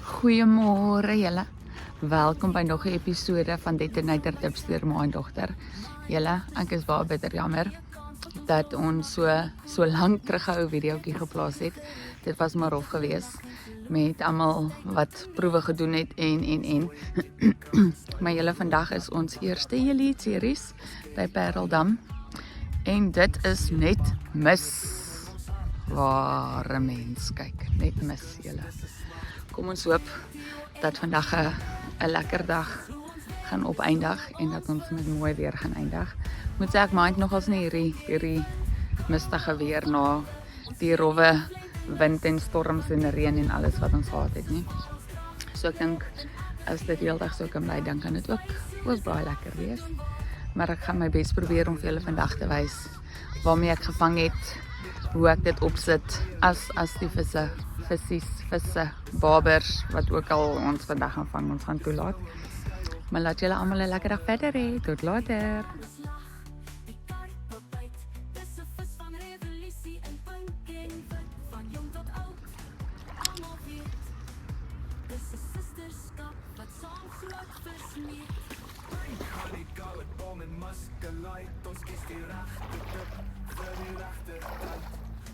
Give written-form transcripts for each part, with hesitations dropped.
Goeiemôre julle. Welkom by nog 'n episode van Detonator Tips deur my dogter. Julle, ek is baie bitter jammer dat ons so lank terughou videoetjie geplaas het. Dit was maar rof geweest met almal wat proewe gedoen het en. Maar julle, vandag is ons eerste Elite series by Parelham. En dit is net mis. Ware mens, kyk, net mis julle. Kom ons hoop dat vandag 'n lekker dag gaan opeindig en dat ons met mooi weer gaan eindig. Moet sê ek mind nogals nie hierdie mistige weer na die rowwe wind en storms en reën en alles wat ons gehad het nie. So ek dink as dit heeldag so kan bly, dan kan dit ook baie lekker wees. Maar ek gaan my bes probeer om vir julle vandag te wys waarmee ek gevang het, hoe ek dit opsit as die visse, babers, wat ook al ons vandag gaan vang, ons gaan toelaat. Maar laat julle almal 'n lekker dag verder hê. Tot later.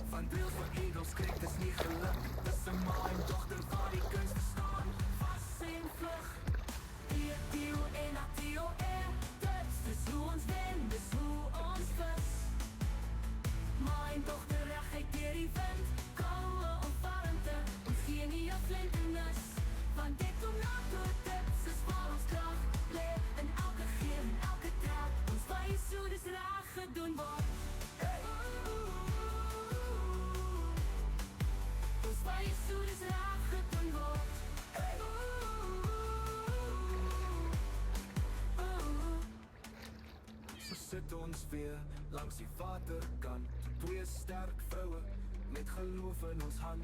Van deel van egels kreeg dis nie geluk. Dis 'n mijn dogter van die kunst verstaan. Vas en vlug. Tio en Tio dis hoe ons wen, dis hoe ons vis. Mijn dogter reg uit deur die wind. Koue opvarmte, ons gee nie 'n flinternis. Van Detonator Tips is waar ons krag lê. In elke geen, elke trap. Ons wys hoe dis reg gedoen word. Sit ons weer langs die waterkant. Twee sterk vroue met geloof in ons hand.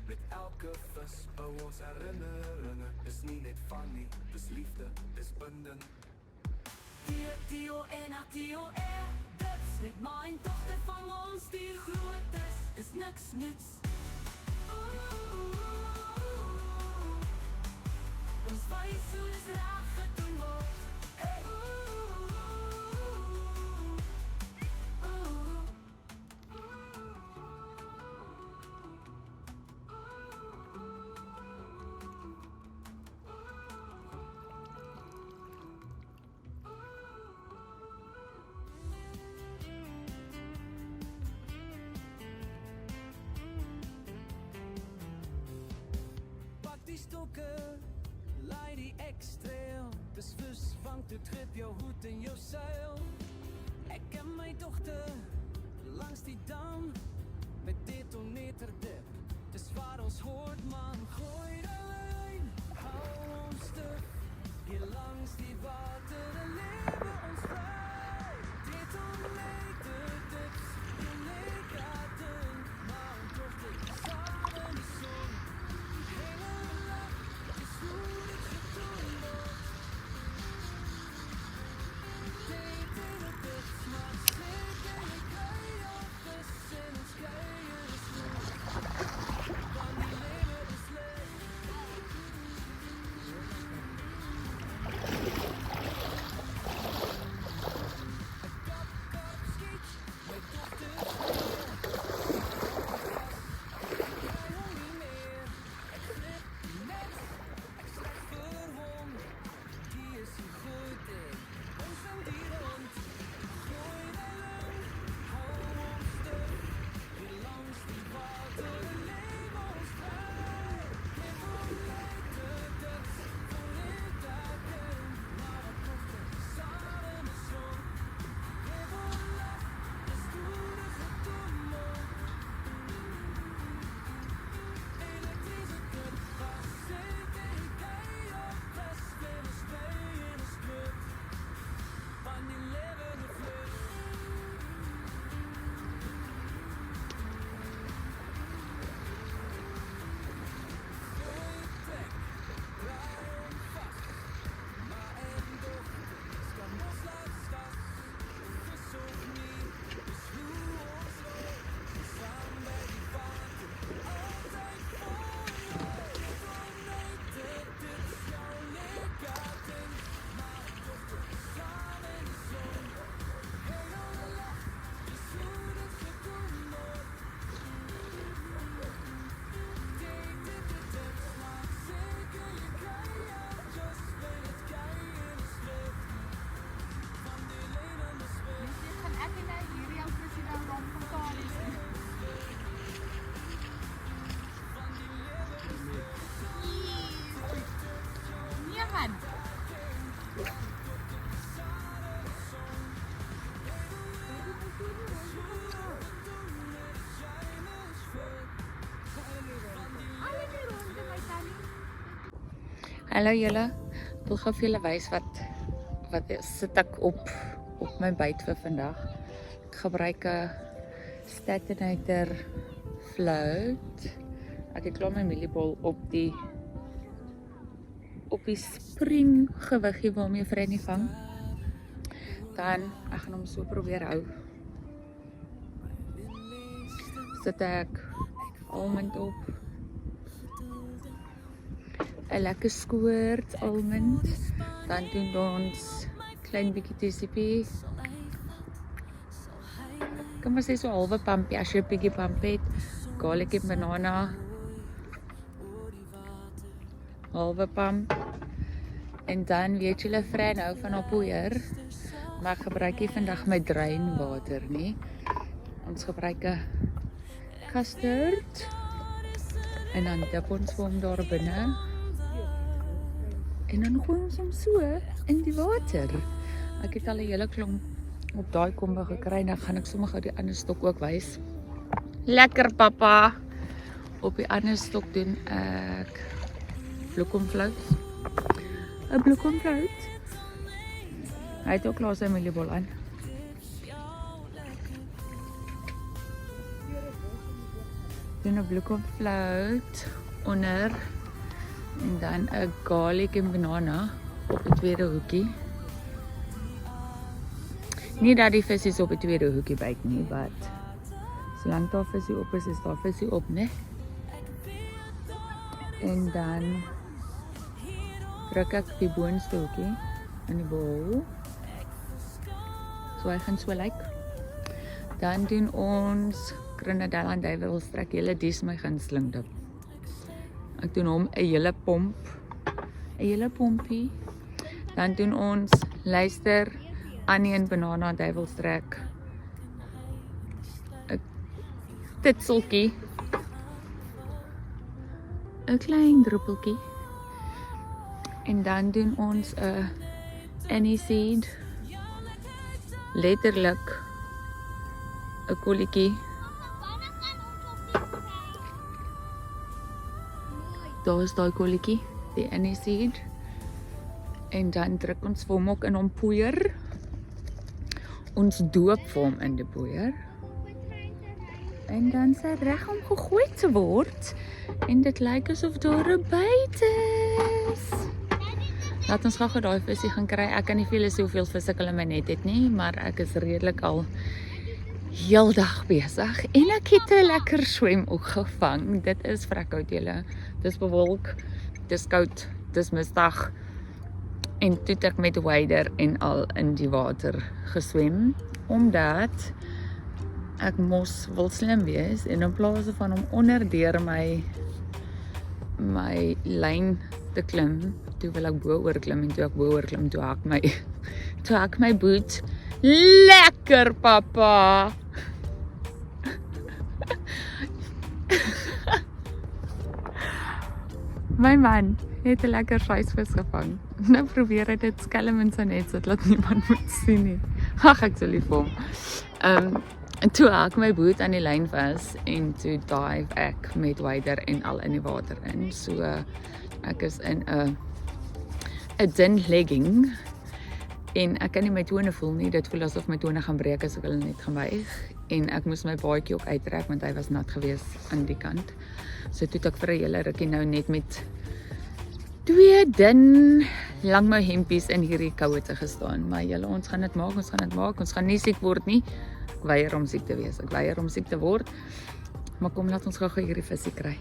Met elke vis bou ons herinneringe. Is nie net van nie, dis liefde, dis binding. Tio en Tio dit's net mijn dogter van ons die groot is niks nuuts. Ons wys hoe dis reg gedoen word. Die stokken, lei die extrail. Dus vis vangt de trip, jouw hoed en jouw zeil. Ik ken mijn dochter langs die dam met Detonator dip. Dus waar ons hoort, man, gooi de lijn. Hou ons stuk, hier langs die wateren leven ons vrij. Detonator dips, je legaten. Mijn dochter, samen die zon. Hallo julle, ek wil gou vir julle wys wat sit ek op my byt vir vandag. Ek gebruik 'n Statinator float. Ek het klaar my mieliebol op die spring gewiggie waarmee Frenny vang. Dan ek gaan hom so probeer hou. Sit ek almond op. 'n lekker skoort almond. Dan doen ons klein bietjie TCP. Kom maar sê so halwe pampie as jy 'n bietjie pamp het. Garlic en banana. Halwe pamp. En dan weet julle Fran hou van haar poeier. Maar ek gebruik nie vandag my dreinwater nie. Ons gebruik 'n custard. En dan dip ons hom daar binne. En dan gooi ons hom so in die water. Ek het al 'n hele klomp op daai kombe gekry. Nou gaan ek sommer gou die ander stok ook wys. Lekker pappa. Op die ander stok doen ek bloekomflout. 'n bloekomflout. Hy het ook klaar sy mieliebol aan. Doen 'n bloekomflout onder en dan 'n garlic en banana op die tweede hoekie. Nie dat die visse op die tweede hoekie byt nie, but solank daar visie op is daar visie op, né? En dan druk ek die boonste hoekie in die bol. So hy gaan so lyk. Dan doen ons Grenadella en duiwelstrek. Julle dis my gunsteling dip. Ek doen hom 'n hele pomp. 'n hele pompie. Dan doen ons luister, onion, banana, duiwelstrek. 'n titseltjie. 'n klein druppeltjie. En dan doen ons 'n aniseed. Letterlik 'n kolletjie. Daar is daai kolletjie, die aniseed. En dan druk ons vir hom ook in hom poeier. Ons doop vir hom in die poeier. En dan sy reg om gegooi te word. En dit lyk asof daar 'n byt is. Laat ons gou daai visie gaan kry. Ek kan nie veel sê hoeveel vis ek in my net het nie, maar ek is redelik al heeldag besig. En ek het 'n lekker swem ook gevang. Dit is vrekoud julle. Dis bewolk, dis koud, dis misdag. En toe het ek met wader en al in die water geswem, omdat ek mos wil slim wees en in plaas van om onder deur my lyn te klim, toe wil ek bo oor klim en toe ek bo oor klim, toe hak my boot. Lekker papa. My man het 'n lekker vleisvis gevang. Nou probeer hy dit skelm in sy net sit laat niemand moet sien nie. Ag, ek so lief vir hom. En toe hak my boot aan die lyn vas en toe dive ek met wader en al in die water in. So ek is in 'n dun legging en ek kan nie my tone voel nie. Dit voel asof my tone gaan breek as ek hulle net gaan buig. En ek moes my baadjie ook uittrek want hy was nat gewees aan die kant. So toe het ek vir 'n hele rukkie nou net met 2 dun langmou hempies in hierdie koue te gestaan. Maar julle, ons gaan dit maak, ons gaan nie siek word nie. Ek weier om siek te wees, ek weier om siek te word. Maar kom, laat ons gou hierdie visie kry.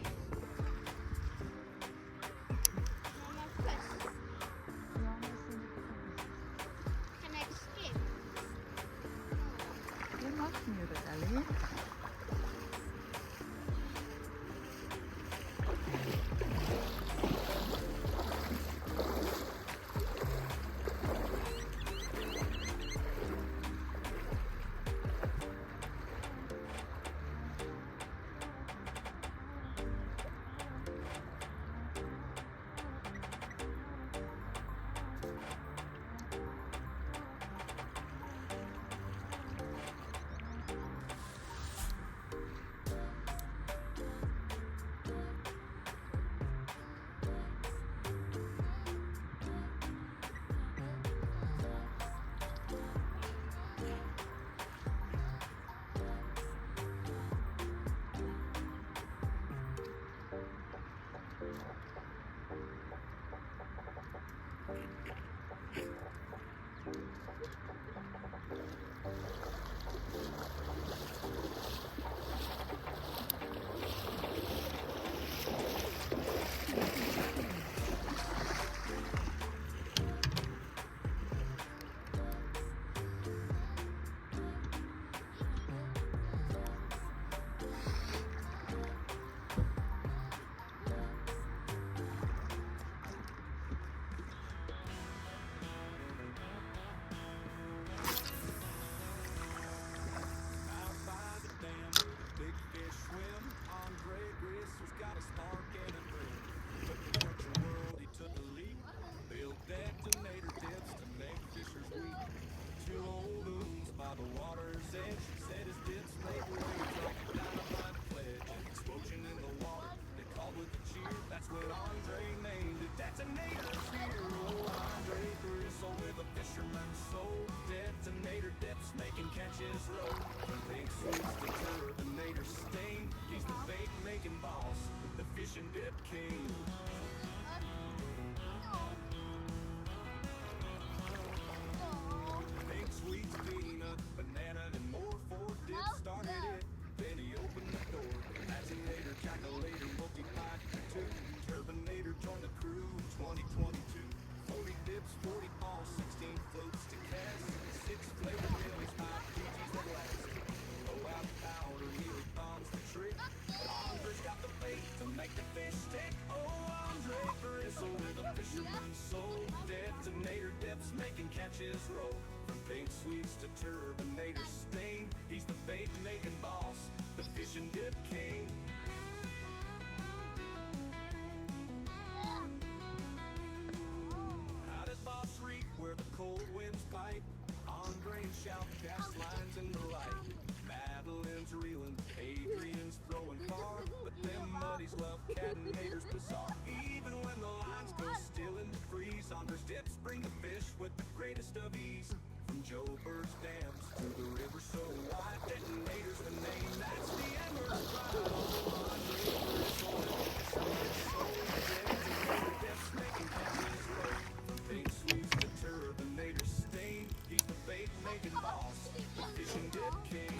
40 balls, 16 floats to cast, 6 flavored meals, 5 PGs that last. Blow out powder, mealy bombs the trick. Andre's got the bait to make the fish stick. Oh, Andre Gristle with a fisherman's soul. Detonator dips making catches roll. From pink sweets to turbinator stain, he's the bait making boss, the fish and dip king. Out at Boss Reef where the cold winds bite, Andre and Shout cast lines in the light. Madeline's reeling, Adrian's throwing far, but them muddies love catenators bizarre. Even when the lines go still in the freeze, Andre's dips bring the fish with the greatest of ease. From Joe Bird's dams to the river so wide, Detonator's the name, that's the Emerald Pride. Oh, Andre Gristle with the fisherman's soul. Detonator dips making catches roll. From pink sweets to turbinator stain, he's the bait making boss, the fish and dip king.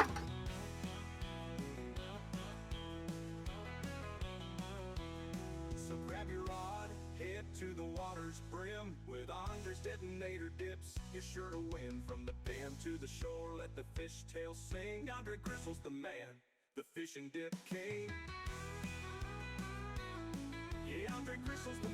So grab your rod, head to the water's brim. With Andre's Detonator dips, you're sure to win. From the bend to the shore, let the fishtail sing. Andre Gristle's the man, the fish and dip king. Yeah, Andre Gristle's the